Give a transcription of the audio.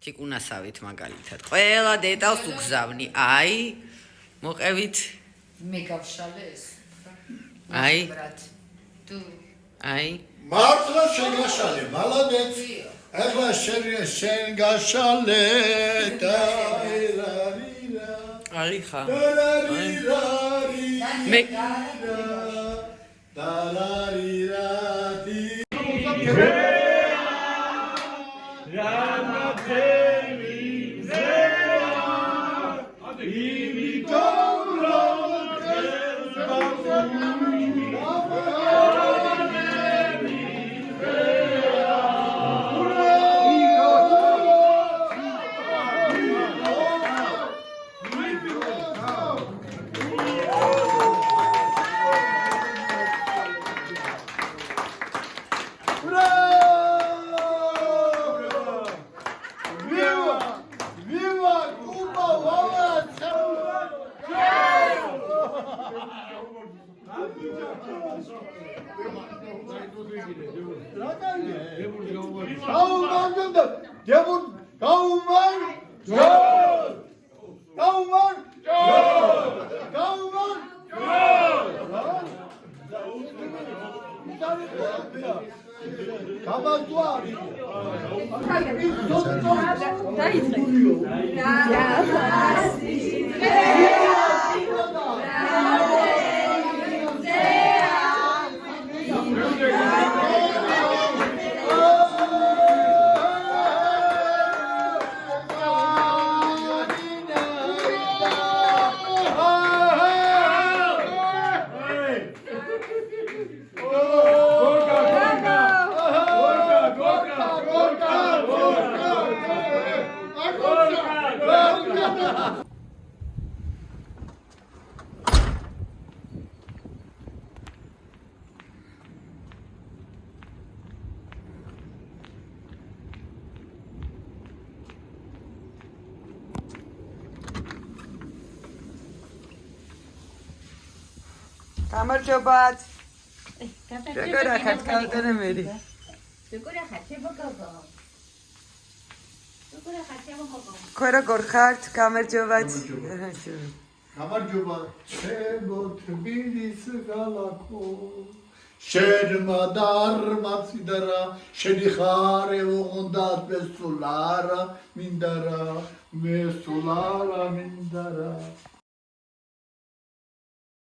ტიკუნასავით მაგალითად. ყველა დეტალს უგზავნი. აი, მოყევით. მე გავშალე ეს. აი. თუ აი. მართლა შეგაშალე, მალადეც. ახლა შენ გაშალე და აი ხა. მე გამარჯობათ. როგორ ახართ კალტენემერი? როგორ ახართ გოგო? როგორ ახართ გოგო? ხო როგორ ხართ? გამარჯობათ. გამარჯობა. ჩემო თბილის ქალაქო. შენმა დარმაციდარა, შენი ხარე უნდა მესულარა, მინდარა, მესულარა მინდარა.